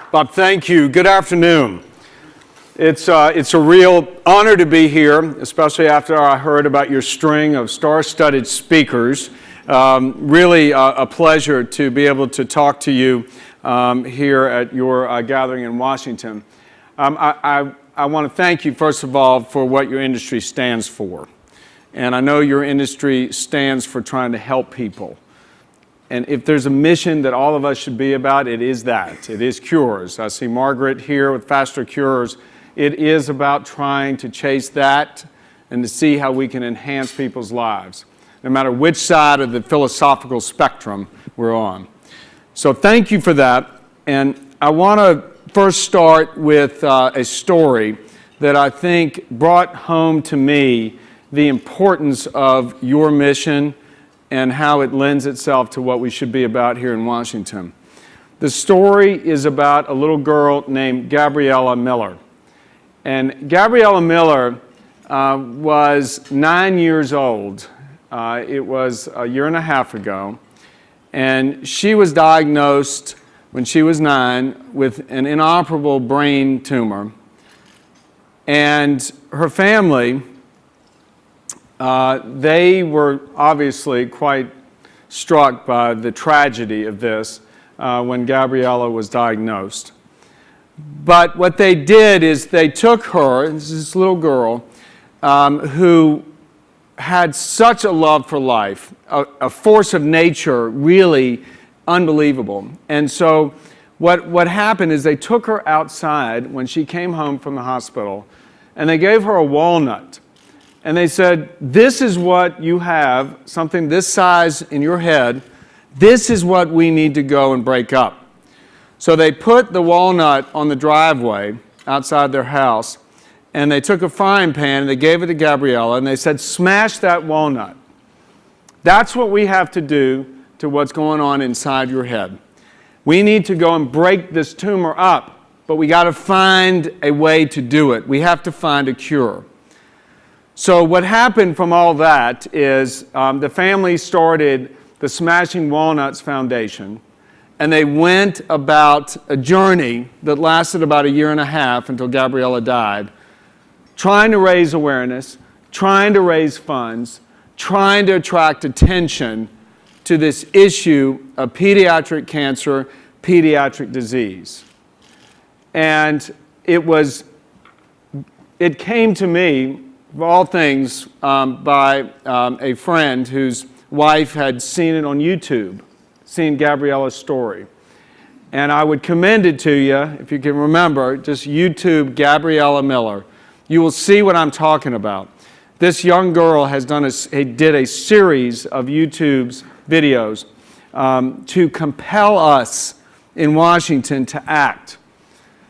Bob, thank you. Good afternoon. It's a real honor to be here, especially after I heard about your string of star-studded speakers. Really a pleasure to be able to talk to you here at your gathering in Washington. I want to thank you, first of all, for what your industry stands for. And I know your industry stands for trying to help people. And if there's a mission that all of us should be about, it is that. It is cures. I see Margaret here with Faster Cures. It is about trying to chase that and to see how we can enhance people's lives, no matter which side of the philosophical spectrum we're on. So thank you for that. And I want to first start with a story that I think brought home to me the importance of your mission and how it lends itself to what we should be about here in Washington. The story is about a little girl named Gabriella Miller. And Gabriella Miller was 9 years old. It was a year and a half ago. And she was diagnosed when she was 9 with an inoperable brain tumor. And her family, they were obviously quite struck by the tragedy of this when Gabriella was diagnosed. But what they did is they took her, this little girl, who had such a love for life, a force of nature really unbelievable. And so what happened is they took her outside when she came home from the hospital, and they gave her a walnut. And they said, this is what you have, something this size in your head. This is what we need to go and break up. So they put the walnut on the driveway outside their house, and they took a frying pan and they gave it to Gabriella, and they said, smash that walnut. That's what we have to do to what's going on inside your head. We need to go and break this tumor up, but we got to find a way to do it. We have to find a cure. So what happened from all that is the family started the Smashing Walnuts Foundation, and they went about a journey that lasted about a year and a half until Gabriella died, trying to raise awareness, trying to raise funds, trying to attract attention to this issue of pediatric cancer, pediatric disease. And it came to me, of all things, by a friend whose wife had seen it on YouTube, seen Gabriella's story. And I would commend it to you, if you can remember, just YouTube Gabriella Miller. You will see what I'm talking about. This young girl has did a series of YouTube's videos to compel us in Washington to act.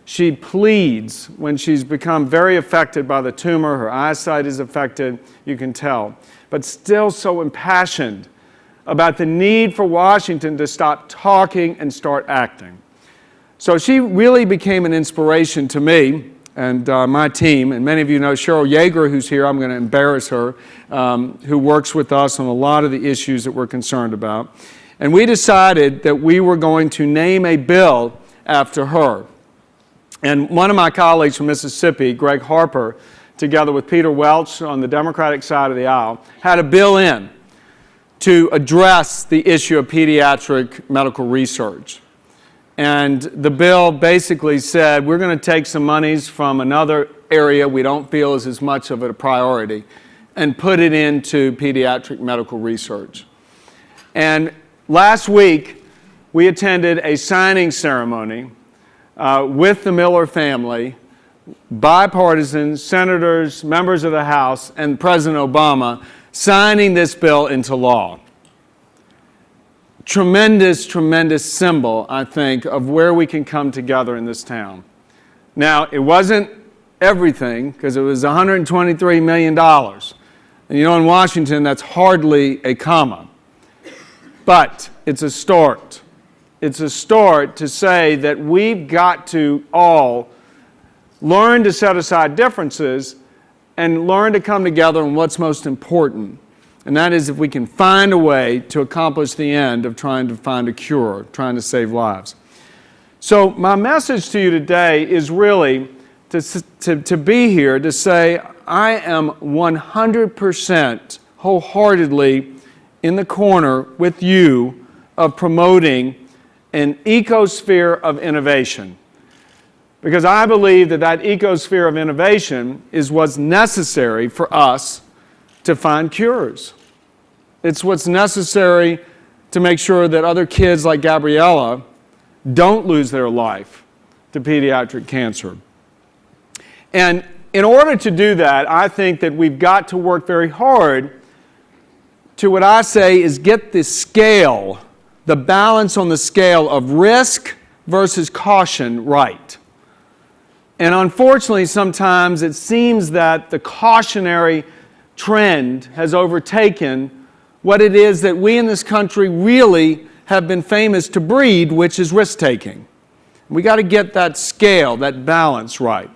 She pleads when she's become very affected by the tumor. Her eyesight is affected, you can tell, but still so impassioned about the need for Washington to stop talking and start acting. So she really became an inspiration to me and my team, and many of you know Cheryl Yeager, who's here. I'm going to embarrass her, who works with us on a lot of the issues that we're concerned about. And we decided that we were going to name a bill after her. And one of my colleagues from Mississippi, Greg Harper, together with Peter Welch on the Democratic side of the aisle, had a bill in to address the issue of pediatric medical research. And the bill basically said, we're going to take some monies from another area we don't feel is as much of a priority and put it into pediatric medical research. And last week, we attended a signing ceremony with the Miller family, bipartisan senators, members of the House, and President Obama signing this bill into law. Tremendous, tremendous symbol, I think, of where we can come together in this town. Now, it wasn't everything, because it was $123 million. And you know, in Washington, that's hardly a comma. But it's a start. It's a start to say that we've got to all learn to set aside differences and learn to come together on what's most important. And that is if we can find a way to accomplish the end of trying to find a cure, trying to save lives. So my message to you today is really to be here to say I am 100% wholeheartedly in the corner with you of promoting an ecosphere of innovation. Because I believe that that ecosphere of innovation is what's necessary for us to find cures. It's what's necessary to make sure that other kids like Gabriella don't lose their life to pediatric cancer. And in order to do that, I think that we've got to work very hard to what I say is get the scale, the balance on the scale of risk versus caution right. And unfortunately, sometimes it seems that the cautionary trend has overtaken what it is that we in this country really have been famous to breed, which is risk-taking. We got to get that scale, that balance right.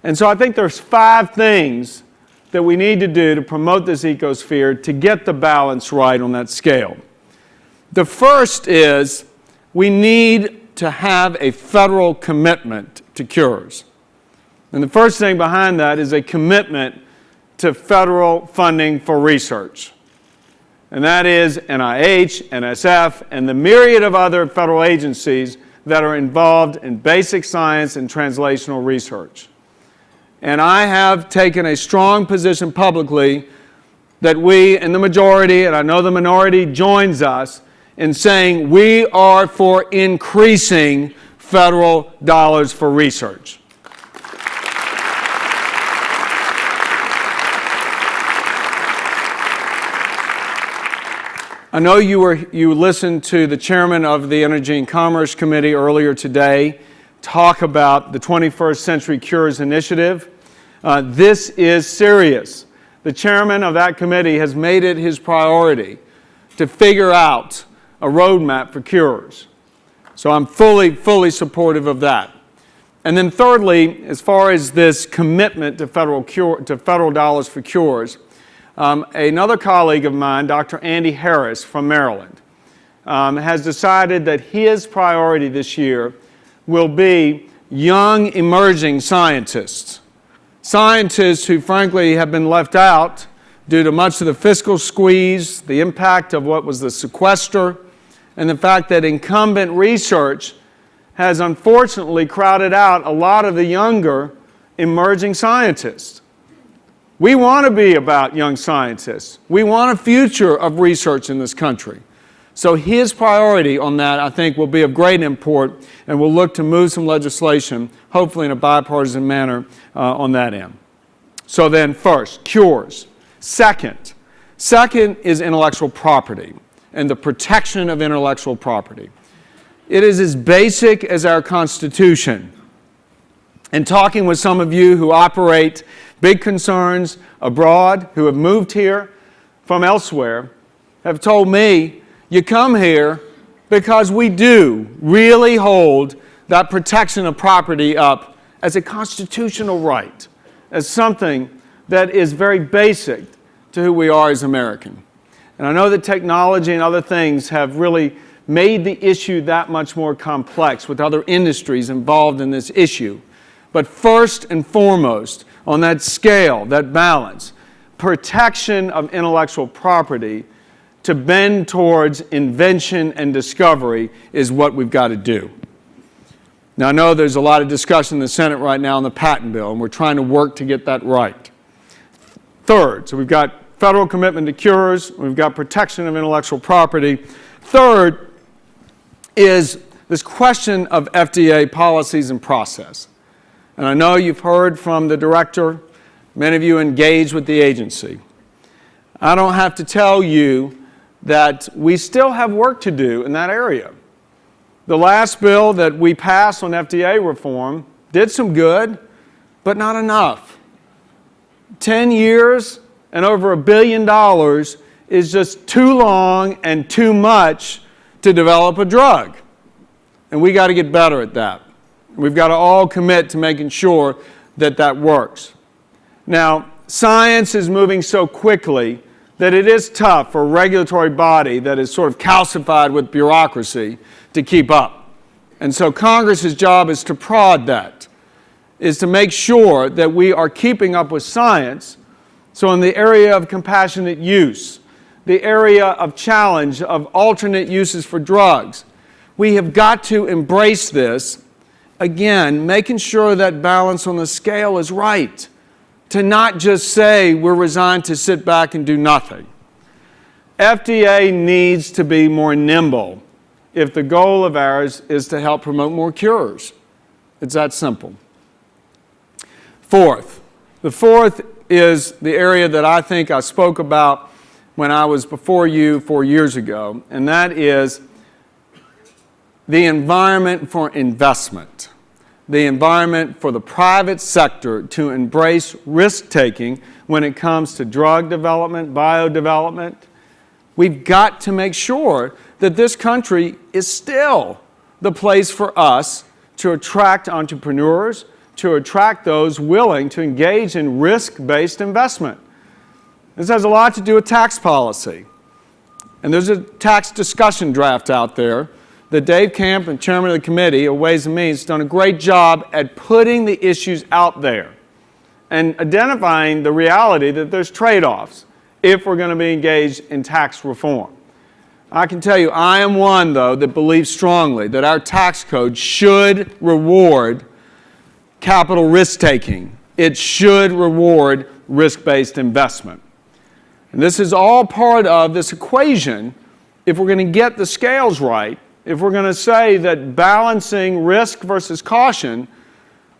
And so I think there's 5 things that we need to do to promote this ecosphere to get the balance right on that scale. The first is we need to have a federal commitment to cures. And the first thing behind that is a commitment to federal funding for research. And that is NIH, NSF, and the myriad of other federal agencies that are involved in basic science and translational research. And I have taken a strong position publicly that we in the majority, and I know the minority joins us, in saying we are for increasing federal dollars for research. I know you listened to the chairman of the Energy and Commerce Committee earlier today talk about the 21st Century Cures Initiative. This is serious. The chairman of that committee has made it his priority to figure out a roadmap for cures. So I'm fully supportive of that. And then thirdly, as far as this commitment to federal dollars for cures, another colleague of mine, Dr. Andy Harris from Maryland, has decided that his priority this year will be young emerging scientists. Scientists who frankly have been left out due to much of the fiscal squeeze, the impact of what was the sequester, and the fact that incumbent research has unfortunately crowded out a lot of the younger emerging scientists. We want to be about young scientists. We want a future of research in this country. So his priority on that, I think, will be of great import, and we'll look to move some legislation, hopefully in a bipartisan manner, on that end. So then first, cures. Second is intellectual property and the protection of intellectual property. It is as basic as our Constitution. And talking with some of you who operate big concerns abroad, who have moved here from elsewhere, have told me, you come here because we do really hold that protection of property up as a constitutional right, as something that is very basic to who we are as Americans. And I know that technology and other things have really made the issue that much more complex with other industries involved in this issue. But first and foremost, on that scale, that balance, protection of intellectual property to bend towards invention and discovery is what we've got to do. Now, I know there's a lot of discussion in the Senate right now on the patent bill, and we're trying to work to get that right. Third, so we've got federal commitment to cures, we've got protection of intellectual property. Third is this question of FDA policies and process. And I know you've heard from the director, many of you engaged with the agency. I don't have to tell you that we still have work to do in that area. The last bill that we passed on FDA reform did some good, but not enough. 10 years and over $1 billion is just too long and too much to develop a drug. And we got to get better at that. We've got to all commit to making sure that that works. Now, science is moving so quickly that it is tough for a regulatory body that is sort of calcified with bureaucracy to keep up. And so Congress's job is to prod that, is to make sure that we are keeping up with science. So in the area of compassionate use, the area of challenge of alternate uses for drugs, we have got to embrace this, again, making sure that balance on the scale is right, to not just say we're resigned to sit back and do nothing. FDA needs to be more nimble if the goal of ours is to help promote more cures. It's that simple. Fourth, the fourth is the area that I think I spoke about when I was before you 4 years ago, and that is the environment for investment, the environment for the private sector to embrace risk-taking when it comes to drug development, biodevelopment. We've got to make sure that this country is still the place for us to attract entrepreneurs, to attract those willing to engage in risk-based investment. This has a lot to do with tax policy. And there's a tax discussion draft out there that Dave Camp, and chairman of the committee of Ways and Means, has done a great job at putting the issues out there and identifying the reality that there's trade-offs if we're going to be engaged in tax reform. I can tell you, I am one, though, that believes strongly that our tax code should reward capital risk-taking. It should reward risk-based investment. And this is all part of this equation. If we're going to get the scales right, if we're going to say that balancing risk versus caution,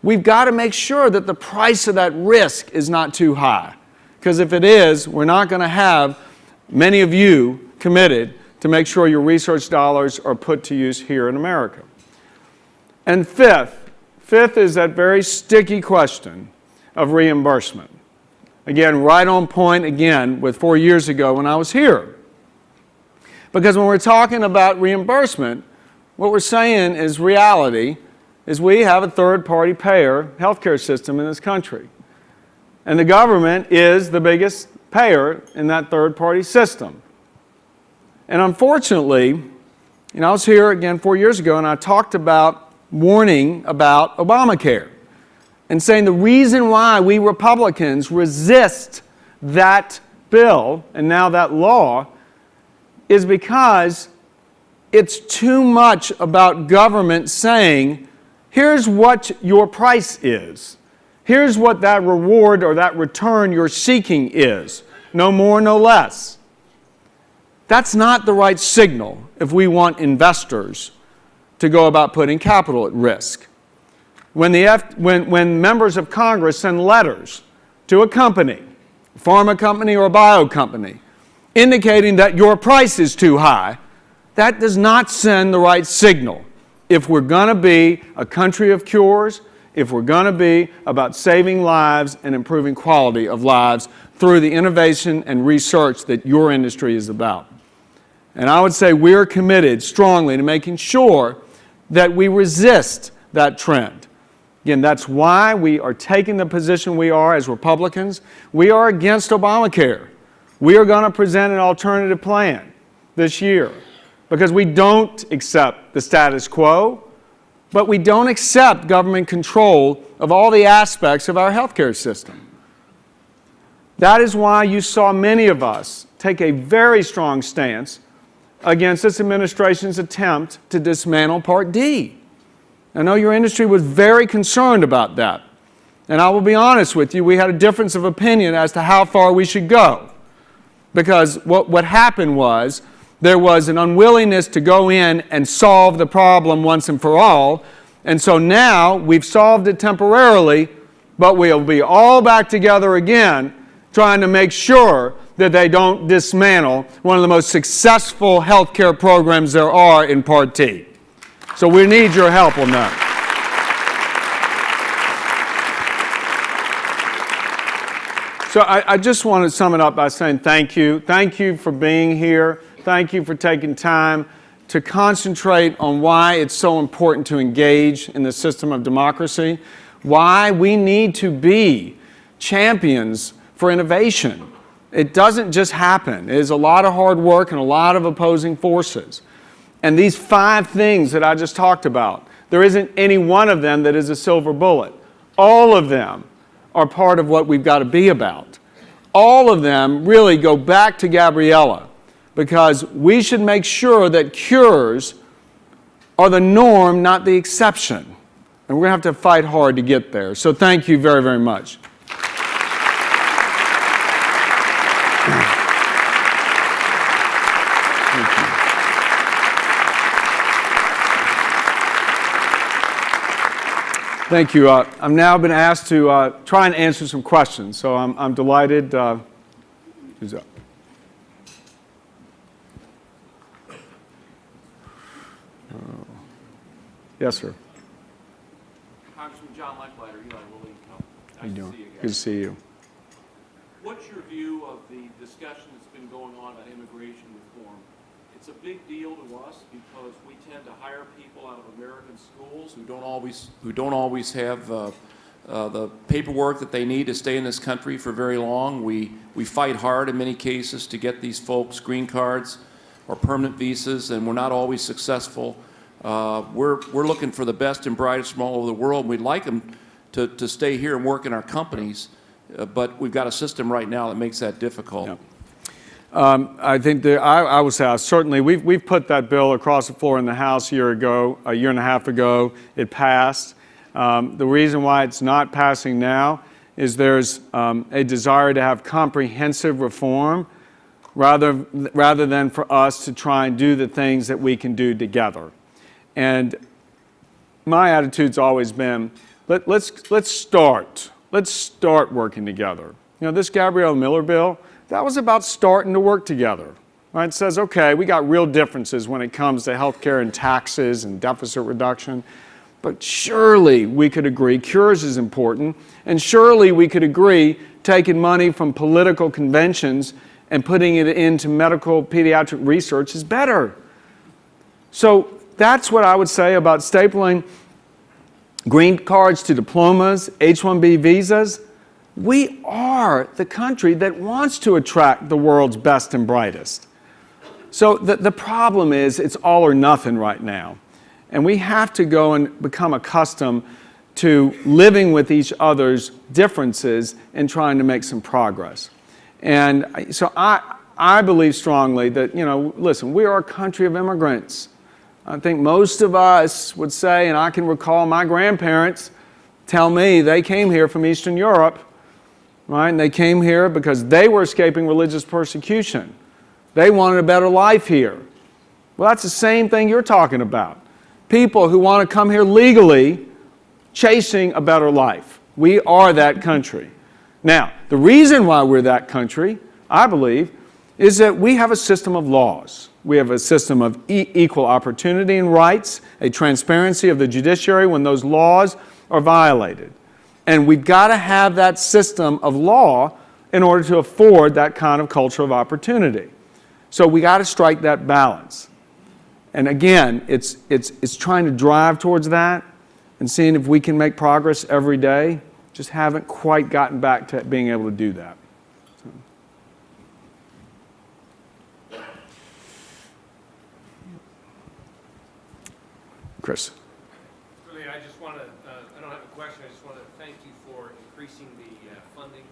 we've got to make sure that the price of that risk is not too high. Because if it is, we're not going to have many of you committed to make sure your research dollars are put to use here in America. And fifth is that very sticky question of reimbursement. Again, right on point again with 4 years ago when I was here. Because when we're talking about reimbursement, what we're saying is reality is we have a third-party payer healthcare system in this country. And the government is the biggest payer in that third-party system. And unfortunately, I was here again 4 years ago and I talked about warning about Obamacare and saying the reason why we Republicans resist that bill and now that law is because it's too much about government saying, here's what your price is. Here's what that reward or that return you're seeking is. No more, no less. That's not the right signal if we want investors to go about putting capital at risk. When members of Congress send letters to a company, a pharma company or a bio company, indicating that your price is too high, that does not send the right signal. If we're going to be a country of cures, if we're going to be about saving lives and improving quality of lives through the innovation and research that your industry is about. And I would say we're committed strongly to making sure that we resist that trend. Again, that's why we are taking the position we are as Republicans. We are against Obamacare. We are going to present an alternative plan this year because we don't accept the status quo, but we don't accept government control of all the aspects of our healthcare system. That is why you saw many of us take a very strong stance against this administration's attempt to dismantle Part D. I know your industry was very concerned about that. And I will be honest with you, we had a difference of opinion as to how far we should go. Because what happened was there was an unwillingness to go in and solve the problem once and for all. And so now we've solved it temporarily, but we'll be all back together again trying to make sure that they don't dismantle one of the most successful healthcare programs there are in Part D. So we need your help on that. So I just want to sum it up by saying thank you. Thank you for being here. Thank you for taking time to concentrate on why it's so important to engage in the system of democracy, why we need to be champions for innovation. It doesn't just happen. It is a lot of hard work and a lot of opposing forces. And these 5 things that I just talked about, There isn't any one of them that is a silver bullet. All of them are part of what we've got to be about. All of them really go back to Gabriella, because we should make sure that cures are the norm, not the exception. And we're going to have to fight hard to get there. So thank you very, very much. Thank you. I've now been asked to try and answer some questions, so I'm delighted. Who's up? Yes, sir. Congressman John Leckliter, Eli Lilly. How you doing? Good to see you. What's your view of the discussion that's been going on about immigration reform? It's a big deal to us because we tend to hire people out of American schools who don't always have the paperwork that they need to stay in this country for very long. We fight hard in many cases to get these folks green cards or permanent visas, and we're not always successful. We're looking for the best and brightest from all over the world. We'd like them to stay here and work in our companies, but we've got a system right now that makes that difficult. Yep. I think I would say certainly we've put that bill across the floor in the House a year and a half ago. It passed. The reason why it's not passing now is there's a desire to have comprehensive reform rather than for us to try and do the things that we can do together. And my attitude's always been, let's start working together. You know, this Gabrielle Miller bill, that was about starting to work together. Right? It says, okay, we got real differences when it comes to health care and taxes and deficit reduction, but surely we could agree cures is important, and surely we could agree taking money from political conventions and putting it into medical pediatric research is better. So that's what I would say about stapling green cards to diplomas, H-1B visas. We are the country that wants to attract the world's best and brightest. So the problem is it's all or nothing right now. And we have to go and become accustomed to living with each other's differences and trying to make some progress. And so I believe strongly that, you know, listen, we are a country of immigrants. I think most of us would say, and I can recall my grandparents tell me they came here from Eastern Europe, right? And they came here because they were escaping religious persecution. They wanted a better life here. Well, that's the same thing you're talking about. People who want to come here legally, chasing a better life. We are that country. Now, the reason why we're that country, I believe, is that we have a system of laws. We have a system of equal opportunity and rights, a transparency of the judiciary when those laws are violated. And we've got to have that system of law in order to afford that kind of culture of opportunity. So we got to strike that balance. And again, it's trying to drive towards that and seeing if we can make progress every day. Just haven't quite gotten back to being able to do that. So. Chris. I just want to, I don't have a question, I just want to thank you for increasing the funding.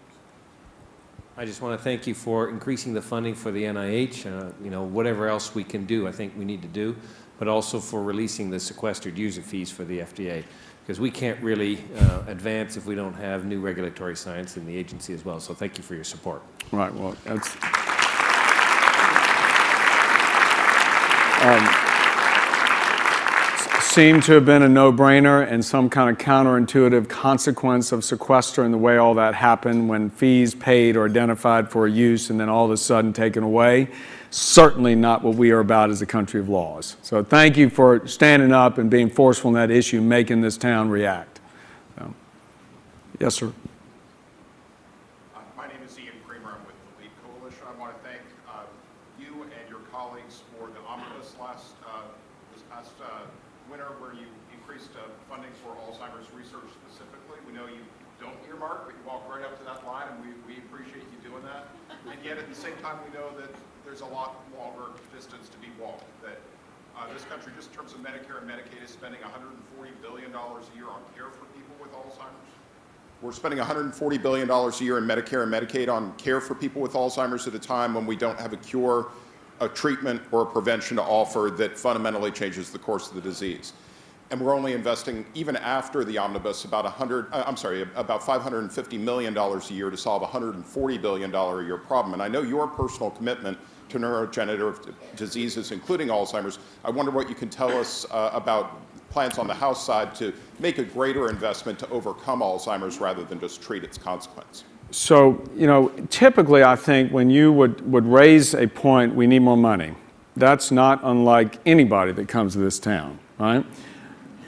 I just want to thank you for increasing the funding for the NIH, you know, whatever else we can do, I think we need to do, but also for releasing the sequestered user fees for the FDA, because we can't really advance if we don't have new regulatory science in the agency as well. So thank you for your support. Right, well, that's... seemed to have been a no-brainer and some kind of counterintuitive consequence of sequester and the way all that happened when fees paid or identified for use and then all of a sudden taken away. Certainly not what we are about as a country of laws. So thank you for standing up and being forceful in that issue, making this town react. So, yes, sir. My name is Ian Kramer. I'm with the LEAD Coalition. I want to thank you and your colleagues for the omnibus this past winter, where you increased funding for Alzheimer's research specifically. We know you don't earmark, but you walk right up to that line, and we appreciate you doing that. And yet, at the same time, we know that there's a lot longer distance to be walked, that This country, just in terms of Medicare and Medicaid, is spending $140 billion a year on care for people with Alzheimer's. We're spending $140 billion a year in Medicare and Medicaid on care for people with Alzheimer's at a time when we don't have a cure, a treatment, or a prevention to offer that fundamentally changes the course of the disease. And we're only investing, even after the omnibus, about $550 million a year to solve a $140 billion a year problem. And I know your personal commitment to neurodegenerative diseases, including Alzheimer's. I wonder what you can tell us about plans on the House side to make a greater investment to overcome Alzheimer's rather than just treat its consequence. So, typically I think when you would raise a point, we need more money. That's not unlike anybody that comes to this town, right?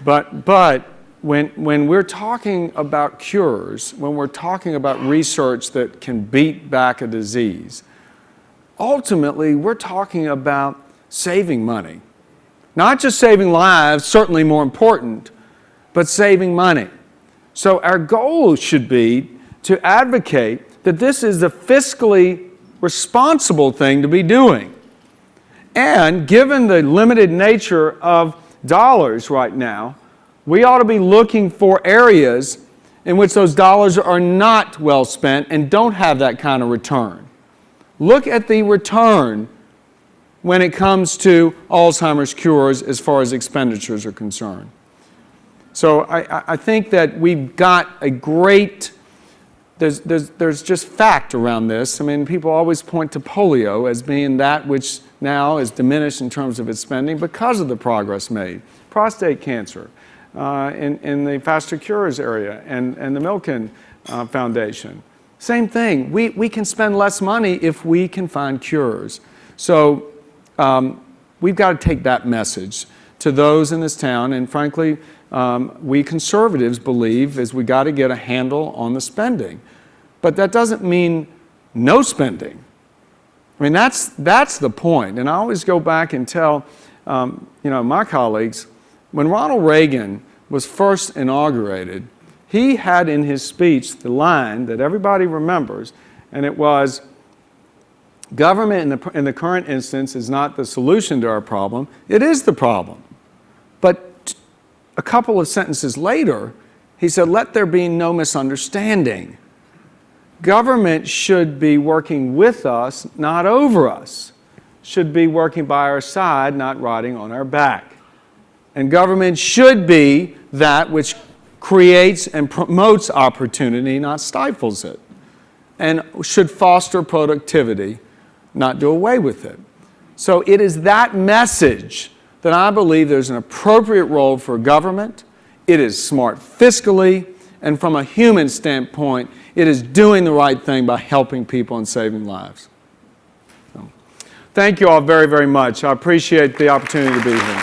But when we're talking about cures, when we're talking about research that can beat back a disease, ultimately we're talking about saving money. Not just saving lives, certainly more important, but saving money. So our goal should be to advocate that this is the fiscally responsible thing to be doing. And given the limited nature of dollars right now, we ought to be looking for areas in which those dollars are not well spent and don't have that kind of return. Look at the return when it comes to Alzheimer's cures as far as expenditures are concerned. So I think that we've got a great, there's just fact around this. I mean, people always point to polio as being that which now is diminished in terms of its spending because of the progress made. Prostate cancer in the Faster Cures area and the Milken Foundation. Same thing. We can spend less money if we can find cures. So we've got to take that message to those in this town, and frankly, we conservatives believe is we got to get a handle on the spending. But that doesn't mean no spending. I mean, that's the point. And I always go back and tell my colleagues, when Ronald Reagan was first inaugurated, he had in his speech the line that everybody remembers, and it was, government in the current instance is not the solution to our problem, it is the problem. But a couple of sentences later, he said, let there be no misunderstanding. Government should be working with us, not over us. Should be working by our side, not riding on our back. And government should be that which creates and promotes opportunity, not stifles it. And should foster productivity, not do away with it. So it is that message that I believe there's an appropriate role for government. It is smart fiscally, and from a human standpoint, it is doing the right thing by helping people and saving lives. So, thank you all very, very much. I appreciate the opportunity to be here.